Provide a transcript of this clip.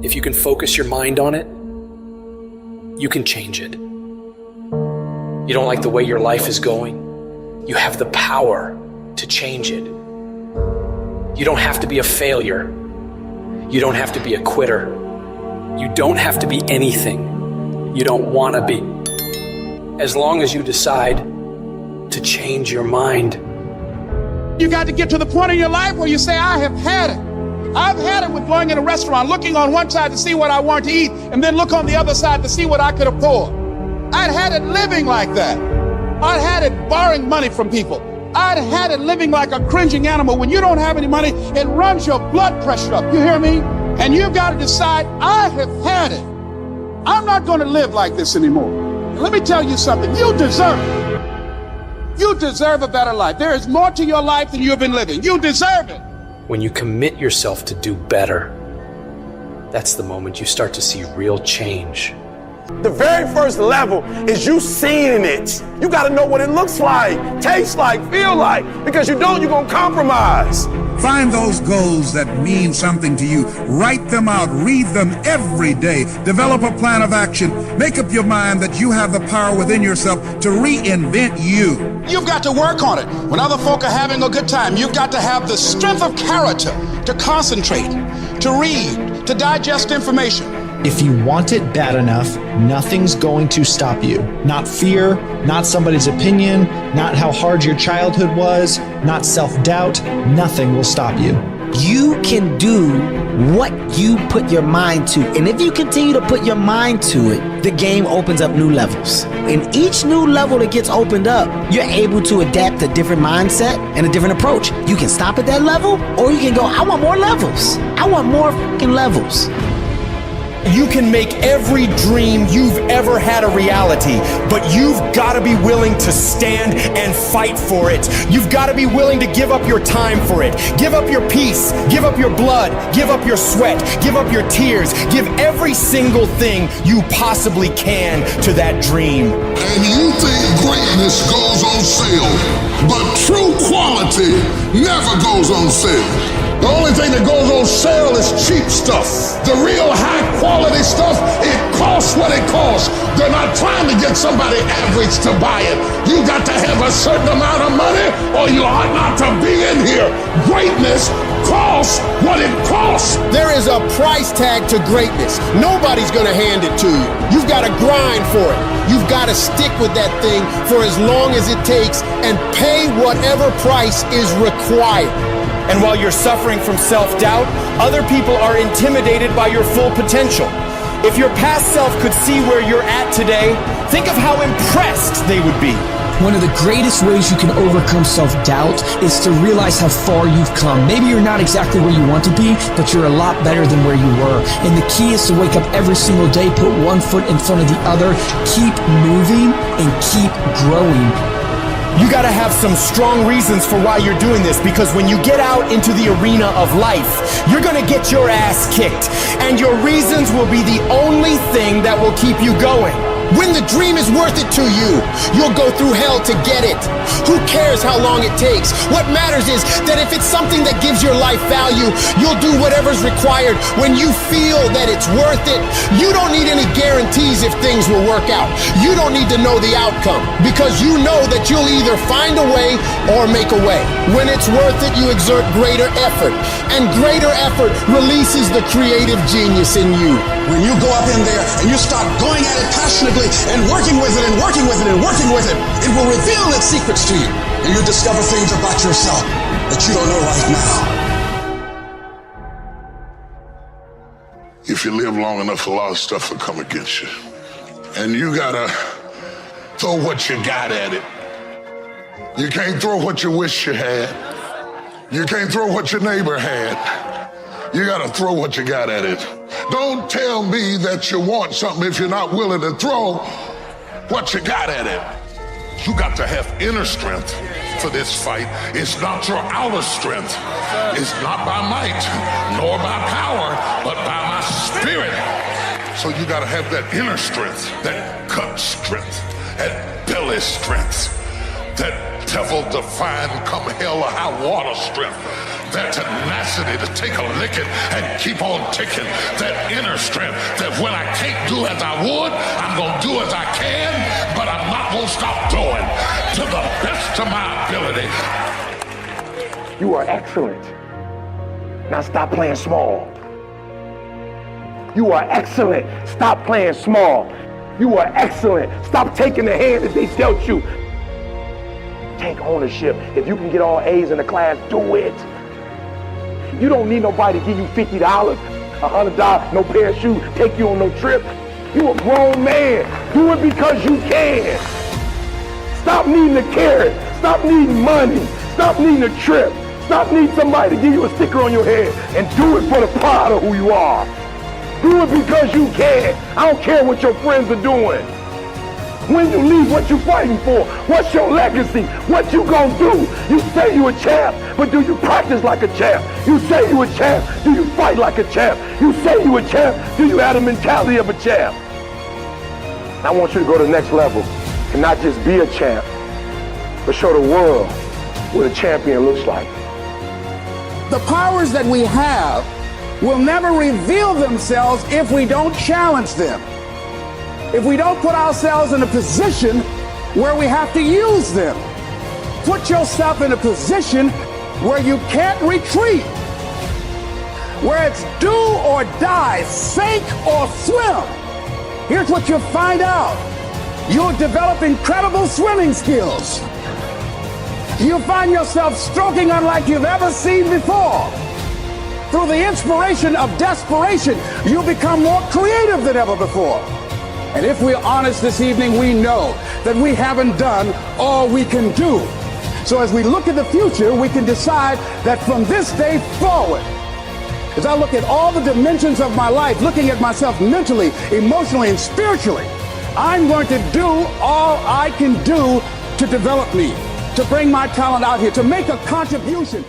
If you can focus your mind on it, you can change it. You don't like the way your life is going? You have the power to change it. You don't have to be a failure. You don't have to be a quitter. You don't have to be anything you don't want to be. As long as you decide to change your mind. You got to get to the point in your life where you say, I have had it. I've had it with going in a restaurant, looking on one side to see what I want to eat, and then look on the other side to see what I could afford. I'd had it living like that. I'd had it borrowing money from people. I'd had it living like a cringing animal. When you don't have any money, it runs your blood pressure up. You hear me? And you've got to decide, I have had it. I'm not going to live like this anymore. And let me tell you something. You deserve it. You deserve a better life. There is more to your life than you've been living. You deserve it. When you commit yourself to do better, that's the moment you start to see real change. The very first level is you seeing it. You got to know what it looks like, tastes like, feel like, because you don't, you're going to compromise. Find those goals that mean something to you. Write them out. Read them every day. Develop a plan of action. Make up your mind that you have the power within yourself to reinvent you. You've got to work on it. When other folk are having a good time, you've got to have the strength of character to concentrate, to read, to digest information. If you want it bad enough, nothing's going to stop you. Not fear, not somebody's opinion, not how hard your childhood was, not self-doubt. Nothing will stop you. You can do what you put your mind to. And if you continue to put your mind to it, the game opens up new levels. In each new level that gets opened up, you're able to adapt a different mindset and a different approach. You can stop at that level, or you can go, I want more levels. I want more fucking levels. You can make every dream you've ever had a reality, but you've got to be willing to stand and fight for it. You've got to be willing to give up your time for it. Give up your peace, give up your blood, give up your sweat, give up your tears, give every single thing you possibly can to that dream. And you think greatness goes on sale, but true quality never goes on sale. The only thing that goes on sale is cheap stuff. The real high quality stuff, it costs what it costs. They're not trying to get somebody average to buy it. You got to have a certain amount of money or you ought not to be in here. Greatness costs what it costs. There is a price tag to greatness. Nobody's gonna hand it to you. You've got to grind for it. You've got to stick with that thing for as long as it takes and pay whatever price is required. And while you're suffering from self-doubt, other people are intimidated by your full potential. If your past self could see where you're at today, think of how impressed they would be. One of the greatest ways you can overcome self-doubt is to realize how far you've come. Maybe you're not exactly where you want to be, but you're a lot better than where you were. And the key is to wake up every single day, put one foot in front of the other, keep moving, and keep growing. You gotta have some strong reasons for why you're doing this, because when you get out into the arena of life, you're gonna get your ass kicked, and your reasons will be the only thing that will keep you going. When the dream is worth it to you, you'll go through hell to get it. Who cares how long it takes? What matters is that if it's something that gives your life value, you'll do whatever's required when you feel that it's worth it. You don't need any guarantees if things will work out. You don't need to know the outcome, because you know that you'll either find a way or make a way. When it's worth it, you exert greater effort, and greater effort releases the creative genius in you. When you go up in there and you start going at it passionately and working with it and working with it and working with it, it will reveal its secrets to you. And you discover things about yourself that you don't know right now. If you live long enough, a lot of stuff will come against you. And you gotta throw what you got at it. You can't throw what you wish you had. You can't throw what your neighbor had. You gotta throw what you got at it. Don't tell me that you want something if you're not willing to throw what you got at it. You got to have inner strength for this fight. It's not your outer strength. It's not by might, nor by power, but by my spirit. So you got to have that inner strength, that gut strength, that belly strength, that devil-defying come hell or high water strength, that tenacity to take a licking and keep on ticking, that inner strength that when I can't do as I would, I'm going to do as I can, but I'm not going to stop doing to the best of my ability. You are excellent. Now stop playing small. You are excellent. Stop playing small. You are excellent. Stop taking the hand that they dealt you. Take ownership. If you can get all A's in the class, do it. You don't need nobody to give you $50, $100, no pair of shoes, take you on no trip. You a grown man. Do it because you can. Stop needing a carrot. Stop needing money. Stop needing a trip. Stop needing somebody to give you a sticker on your head, and do it for the pride of who you are. Do it because you can. I don't care what your friends are doing. When you leave, what you fighting for? What's your legacy? What you gonna do? You say you a champ, but do you practice like a champ? You say you a champ, do you fight like a champ? You say you a champ, do you have the mentality of a champ? I want you to go to the next level and not just be a champ, but show the world what a champion looks like. The powers that we have will never reveal themselves if we don't challenge them. If we don't put ourselves in a position where we have to use them. Put yourself in a position where you can't retreat, where it's do or die, sink or swim. Here's what you'll find out. You'll develop incredible swimming skills. You'll find yourself stroking unlike you've ever seen before. Through the inspiration of desperation, you'll become more creative than ever before. And if we're honest this evening, we know that we haven't done all we can do. So as we look at the future, we can decide that from this day forward, as I look at all the dimensions of my life, looking at myself mentally, emotionally, and spiritually, I'm going to do all I can do to develop me, to bring my talent out here, to make a contribution.